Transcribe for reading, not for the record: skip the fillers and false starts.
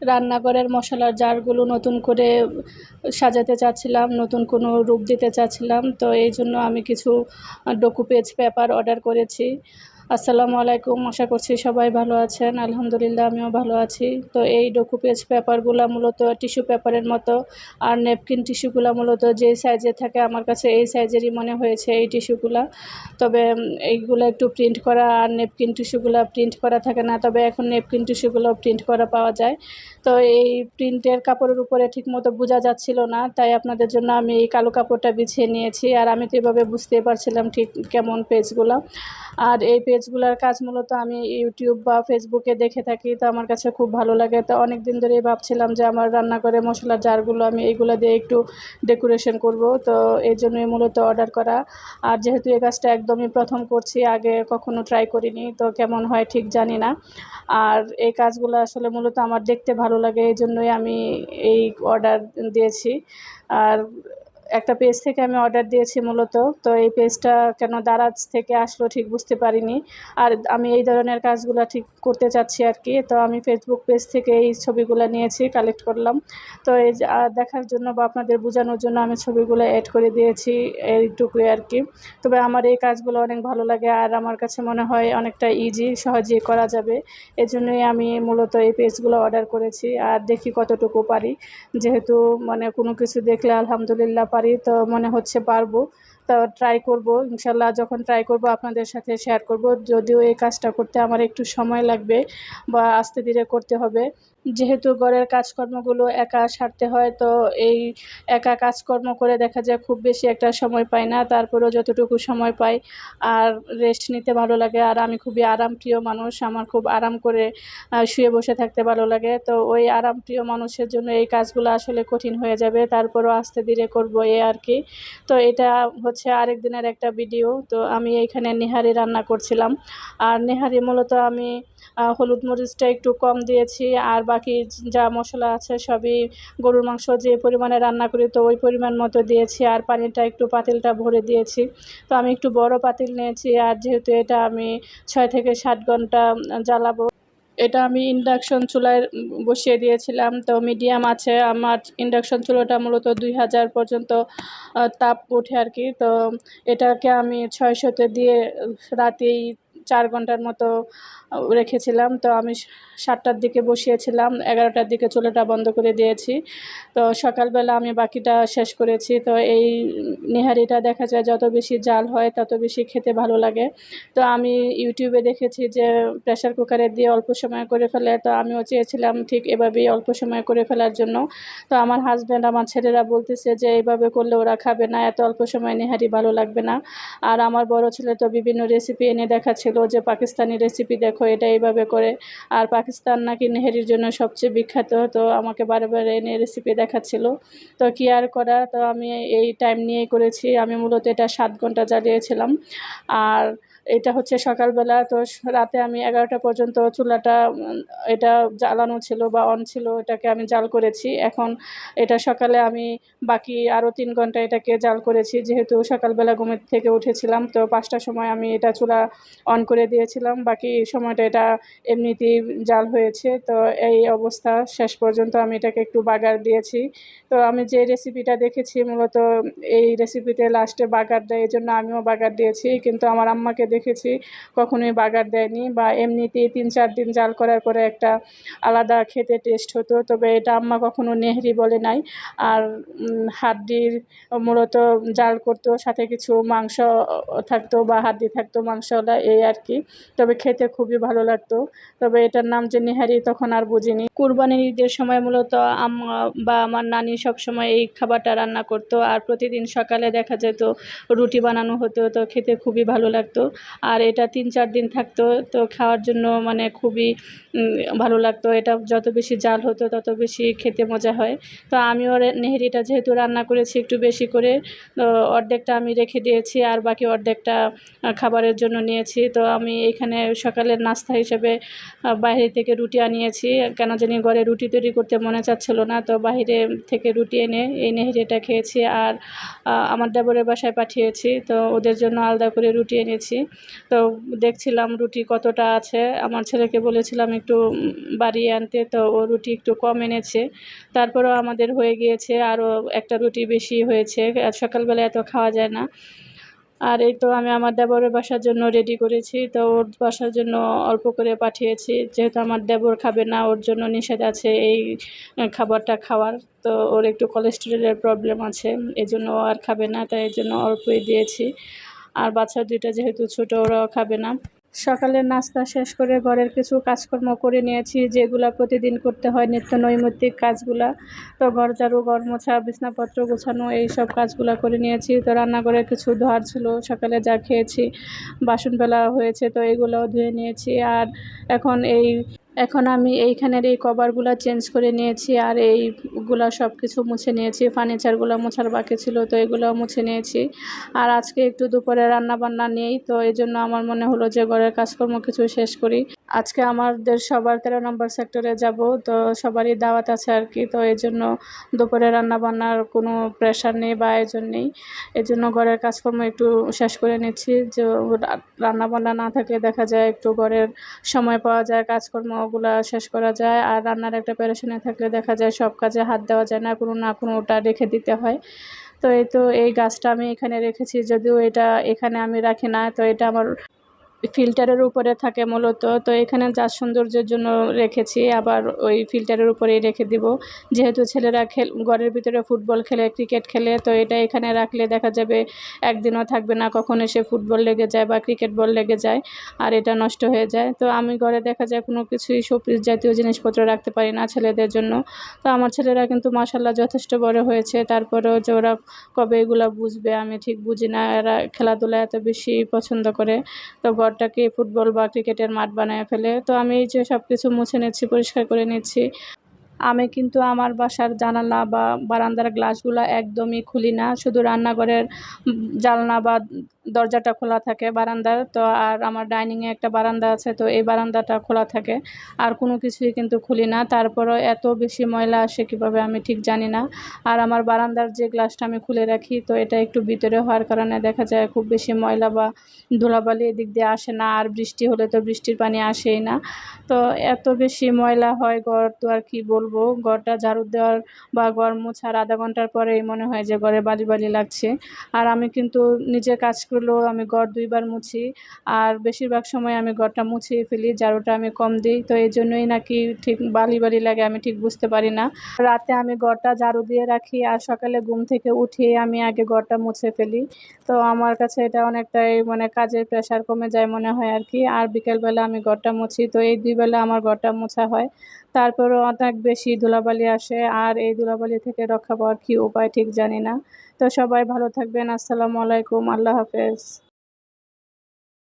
রান্নাঘরের মশলার জারগুলো নতুন করে সাজাতে চাচ্ছিলাম, নতুন কোনো রূপ দিতে চাচ্ছিলাম। তো এই জন্য আমি কিছু ডকুপেজ পেপার অর্ডার করেছি। আসসালামু আলাইকুম, আশা করছি সবাই ভালো আছেন। আলহামদুলিল্লাহ আমিও ভালো আছি। তো এই ডকুপেজ পেপারগুলো মূলত টিস্যু পেপারের মতো, আর নেপকিন টিস্যুগুলো মূলত যেই সাইজে থাকে আমার কাছে এই সাইজেরই মনে হয়েছে এই টিস্যুগুলা। তবে এইগুলো একটু প্রিন্ট করা, আর নেপকিন টিস্যুগুলো প্রিন্ট করা থাকে না, তবে এখন নেপকিন টিস্যুগুলো প্রিন্ট করা পাওয়া যায়। তো এই প্রিন্টের কাপড়ের উপরে ঠিকমতো বোঝা যাচ্ছিল না, তাই আপনাদের জন্য আমি এই কালো কাপড়টা বিছিয়ে নিয়েছি। আর আমি তো এভাবে বুঝতেই পারছিলাম ঠিক কেমন পেজগুলো। আর এই পেজগুলোর কাজ মূলত আমি ইউটিউব বা ফেসবুকে দেখে থাকি, তো আমার কাছে খুব ভালো লাগে। তো অনেক দিন ধরেই ভাবছিলাম যে আমার রান্নাঘরে মশলার জারগুলো আমি এইগুলো দিয়ে একটু ডেকোরেশন করব, তো এই জন্যই মূলত অর্ডার করা। আর যেহেতু এই কাজটা একদমই প্রথম করছি, আগে কখনো ট্রাই করিনি, তো কেমন হয় ঠিক জানি না। আর এই কাজগুলো আসলে মূলত আমার দেখতে ভালো লাগে, এই জন্যই আমি এই অর্ডার দিয়েছি। আর একটা পেজ থেকে আমি অর্ডার দিয়েছি মূলত। তো এই পেজটা কেন দারাজ থেকে আসলো ঠিক বুঝতে পারিনি। আর আমি এই ধরনের কাজগুলো ঠিক করতে চাচ্ছি আর কি। তো আমি ফেসবুক পেজ থেকে এই ছবিগুলো নিয়েছি, কালেক্ট করলাম। তো এই দেখার জন্য বা আপনাদের বোঝানোর জন্য আমি ছবিগুলো অ্যাড করে দিয়েছি, এইটুকুই আর কি। তবে আমার এই কাজগুলো অনেক ভালো লাগে, আর আমার কাছে মনে হয় অনেকটা ইজি, সহজেই করা যাবে। এজন্যই আমি মূলত এই পেজগুলো অর্ডার করেছি। আর দেখি কতটুকু পারি, যেহেতু মানে কোনো কিছু দেখলে আলহামদুলিল্লাহ পারি, তো মনে হচ্ছে পারবো। তো ট্রাই করব ইনশাল্লাহ। যখন ট্রাই করব আপনাদের সাথে শেয়ার করব। যদিও এই কাজটা করতে আমার একটু সময় লাগবে বা আস্তে ধীরে করতে হবে, যেহেতু ঘরের কাজকর্মগুলো একা সারতে হয়। তো এই একা কাজকর্ম করে দেখা যায় খুব বেশি একটা সময় পাই না, তারপরেও যতটুকু সময় পাই আর রেস্ট নিতে ভালো লাগে। আর আমি খুবই আরামপ্রিয় মানুষ, আমার খুব আরাম করে শুয়ে বসে থাকতে ভালো লাগে। তো ওই আরামপ্রিয় মানুষের জন্য এই কাজগুলো আসলে কঠিন হয়ে যাবে, তারপরও আস্তে ধীরে করব এই আর কি। তো এটা হচ্ছে আরেক দিনের একটা ভিডিও। তো আমি এইখানে নেহারি রান্না করছিলাম। আর নেহারি মূলত আমি হলুদ মরিচটা একটু কম দিয়েছি, আর বাকি যা মশলা আছে সবই গরুর মাংস যে পরিমাণে রান্না করি তো ওই পরিমাণ মতো দিয়েছি। আর পানিটা একটু পাতিলটা ভরে দিয়েছি। তো আমি একটু বড় পাতিল নিয়েছি, আর যেহেতু এটা আমি 6 থেকে 7 ঘন্টা জ্বালাবো। এটা আমি ইন্ডাকশন চুলায় বসিয়ে দিয়েছিলাম। তো মিডিয়াম আছে আমার ইন্ডাকশন চুলাটা, মূলত 2000 পর্যন্ত তাপ ওঠে আর কি। তো এটাকে আমি 600-তে দিয়ে রাতেই 4 ঘন্টার মতো রেখেছিলাম। তো আমি 7টার দিকে বসিয়েছিলাম, 11টার দিকে চুলাটা বন্ধ করে দিয়েছি। তো সকালবেলা আমি বাকিটা শেষ করেছি। তো এই নেহারিটা দেখা যায় যত বেশি জাল হয় তত বেশি খেতে ভালো লাগে। তো আমি ইউটিউবে দেখেছি যে প্রেসার কুকারে দিয়ে অল্প সময়ে করে ফেলে, তো আমিও চেয়েছিলাম ঠিক এভাবেই অল্প সময়ে করে ফেলার জন্য। তো আমার হাজব্যান্ড, আমার ছেলেরা বলতেছে যে এইভাবে করলে ওরা খাবে না, এত অল্প সময়ে নেহারি ভালো লাগবে না। আর আমার বড় ছেলে তো বিভিন্ন রেসিপি এনে দেখাচ্ছিল যে পাকিস্তানি রেসিপি দেখো, এটা এইভাবে করে। আর পাকিস্তান নাকি নেহারির জন্য সবচেয়ে বিখ্যাত, তো আমাকে বারে বারে এনে রেসিপি দেখাচ্ছিল। তো কি আর করা, তো আমি এই টাইম নিয়েই করেছি। আমি মূলত এটা 7 ঘন্টা জ্বালিয়েছিলাম। আর এটা হচ্ছে সকালবেলা। তো রাতে আমি 11টা পর্যন্ত চুলাটা এটা জ্বালানো ছিল বা অন ছিল, এটাকে আমি জাল করেছি। এখন এটা সকালে আমি বাকি আরও 3 ঘন্টা এটাকে জাল করেছি, যেহেতু সকালবেলা ঘুমের থেকে উঠেছিলাম। তো 5টার সময় আমি এটা চুলা অন করে দিয়েছিলাম, বাকি সময়টা এটা এমনিতেই জাল হয়েছে। তো এই অবস্থা, শেষ পর্যন্ত আমি এটাকে একটু বাগার দিয়েছি। তো আমি যে রেসিপিটা দেখেছি মূলত এই রেসিপিতে লাস্টে বাগার দেয়, এই জন্য আমিও বাগার দিয়েছি। কিন্তু আমার আম্মাকে দেখেছি কখনোই বাগার দেয়নি, বা এমনিতেই 3-4 দিন জাল করার পরে একটা আলাদা খেতে টেস্ট হতো। তবে এটা আম্মা কখনো নেহরি বলে নাই। আর হাড্ডির মূলত জাল করতো, সাথে কিছু মাংস থাকতো বা হাড্ডি থাকতো মাংসওয়ালা, এই আর কি। তবে খেতে খুবই ভালো লাগতো। তবে এটার নাম যে নেহারি তখন আর বুঝিনি। কুরবানির ঈদের সময় মূলত আম্মা বা আমার নানি সবসময় এই খাবারটা রান্না করতো, আর প্রতিদিন সকালে দেখা যেত রুটি বানানো হতো, তো খেতে খুবই ভালো লাগতো। আর এটা 3-4 দিন থাকতো, তো খাওয়ার জন্য মানে খুবই ভালো লাগতো। এটা যত বেশি জাল হতো তত বেশি খেতে মজা হয়। তো আমিও নেহারিটা যেহেতু রান্না করেছি একটু বেশি করে, তো অর্ধেকটা আমি রেখে দিয়েছি, আর বাকি অর্ধেকটা খাবারের জন্য নিয়েছি। তো আমি এখানে সকালের নাস্তা হিসেবে বাইরে থেকে রুটি আনিয়েছি, কেন জানি ঘরে রুটি তৈরি করতে মনে চাচ্ছিল না। তো বাইরে থেকে রুটি এনে এই নেহারিটা খেয়েছি। আর আমার দেবরের বাসায় পাঠিয়েছি, তো ওদের জন্য আলাদা করে রুটি এনেছি। তো দেখছিলাম রুটি কতটা আছে। আমার ছেলেকে বলেছিলাম একটু বাড়িয়ে আনতে, তো ও রুটি একটু কম এনেছে। তারপরেও আমাদের হয়ে গিয়েছে, আরও একটা রুটি বেশি হয়েছে। আর সকালবেলা এত খাওয়া যায় না। আর এই তো আমি আমার দেবরের বাসার জন্য রেডি করেছি, তো ওর বাসার জন্য অল্প করে পাঠিয়েছি, যেহেতু আমার দেবর খাবে না, ওর জন্য নিষেধ আছে এই খাবারটা খাওয়ার। তো ওর একটু কোলেস্টেরলের প্রবলেম আছে, এজন্য ও আর খাবে না, তাই এই জন্য অল্পই দিয়েছি। আর বাচ্চা দুইটা যেহেতু ছোটো, ওরাও খাবে না। সকালের নাস্তা শেষ করে ঘরের কিছু কাজকর্ম করে নিয়েছি, যেগুলা প্রতিদিন করতে হয়, নিত্য নৈমিত্তিক কাজগুলা। তো ঘর ঝাড়ু, ঘর মোছা, বিছানাপত্র গোছানো, এইসব কাজগুলা করে নিয়েছি। তো রান্নাঘরে কিছু ধোয়ার ছিল, সকালে যা খেয়েছি, বাসন ফেলা হয়েছে, তো এগুলোও ধুয়ে নিয়েছি। আর এখন আমি এইখানের এই কভারগুলা চেঞ্জ করে নিয়েছি, আর এইগুলা সব কিছু মুছে নিয়েছি। ফার্নিচারগুলো মোছার বাকি ছিল, তো এগুলোও মুছে নিয়েছি। আর আজকে একটু দুপুরে রান্নাবান্না নেই, তো এই জন্য আমার মনে হলো যে ঘরের কাজকর্ম কিছু শেষ করি। আজকে আমাদের সবার 13 নম্বর সেক্টরে যাব, তো সবারই দাওয়াত আছে আর কি। তো এই জন্য দুপুরে রান্নাবান্নার কোনো প্রেশার নেই বা আয়োজন নেই, এই জন্য ঘরের কাজকর্ম একটু শেষ করে নিচ্ছি। যে রান্নাবান্না না থাকলে দেখা যায় একটু ঘরের সময় পাওয়া যায়, কাজকর্মগুলো শেষ করা যায়। আর রান্নার একটা প্যারেশানি থাকলে দেখা যায় সব কাজে হাত দেওয়া যায় না, কোনো না কোনোটা রেখে দিতে হয়। তো এই গাছটা আমি এখানে রেখেছি, যদিও এটা এখানে আমি রাখি না, তো এটা আমার ফিল্টারের উপরে থাকে মূলত। তো এখানে গাছ সৌন্দর্যের জন্য রেখেছি, আবার ওই ফিল্টারের উপরেই রেখে দিব। যেহেতু ছেলেরা ঘরের ভিতরে ফুটবল খেলে, ক্রিকেট খেলে, তো এটা এখানে রাখলে দেখা যাবে একদিনও থাকবে না, কখন এসে ফুটবল লেগে যায় বা ক্রিকেট বল লেগে যায়, আর এটা নষ্ট হয়ে যায়। তো আমি ঘরে দেখা যায় কোনো কিছুই শোপিস জাতীয় জিনিসপত্র রাখতে পারি না ছেলেদের জন্য। তো আমার ছেলেরা কিন্তু মাশাআল্লাহ যথেষ্ট বড় হয়েছে, তারপরেও যে ওরা কবে এগুলা বুঝবে আমি ঠিক বুঝি না। এরা খেলাধুলা এত বেশি পছন্দ করে, তো ঘরটাকে ফুটবল বা ক্রিকেটের মাঠ বানায় ফেলে। তো আমি এই যে সব কিছু মুছে নিচ্ছি, পরিষ্কার করে নিচ্ছি। আমি কিন্তু আমার বাসার জানালা বা বারান্দার গ্লাসগুলা একদমই খুলি না। শুধু রান্নাঘরের জানলা বা দরজাটা খোলা থাকে বারান্দার। তো আর আমার ডাইনিংয়ে একটা বারান্দা আছে, তো এই বারান্দাটা খোলা থাকে। আর কোনো কিছুই কিন্তু খুলি না। তারপরেও এত বেশি ময়লা আসে কীভাবে আমি ঠিক জানি না। আর আমার বারান্দার যে গ্লাসটা আমি খুলে রাখি, তো এটা একটু ভিতরে হওয়ার কারণে দেখা যায় খুব বেশি ময়লা বা ধুলাবালি এদিক দিয়ে আসে না। আর বৃষ্টি হলে তো বৃষ্টির পানি আসেই না। তো এত বেশি ময়লা হয় ঘর, তো আর কি বলবো। ঘরটা ঝাড়ু দেওয়ার বা ঘর মোছার আধা ঘন্টার পরেই মনে হয় যে ঘরে বালি বালি লাগছে। আর আমি কিন্তু নিজের কাজ করলেও আমি ঘর 2 বার মুছি, আর বেশিরভাগ সময় আমি ঘরটা মুছিয়ে ফেলি, ঝাড়ুটা আমি কম দিই। তো এই জন্যই নাকি ঠিক বালি বালি লাগে, আমি ঠিক বুঝতে পারি না। রাতে আমি ঘরটা ঝাড়ু দিয়ে রাখি, আর সকালে ঘুম থেকে উঠিয়ে আমি আগে ঘরটা মুছে ফেলি। তো আমার কাছে এটা অনেকটাই মানে কাজের প্রেশার কমে যায় মনে হয় আর কি। আর বিকেলবেলা আমি ঘরটা মুছি, তো এই 2 বেলা আমার ঘরটা মোছা হয়। তারপরেও অনেক বেশি ধুলাবালি আসে, আর এই ধুলাবালি থেকে রক্ষা পাওয়ার কী উপায় ঠিক জানি না। তো সবাই ভালো থাকবেন। আসসালামু আলাইকুম। আল্লাহ হাফেজ।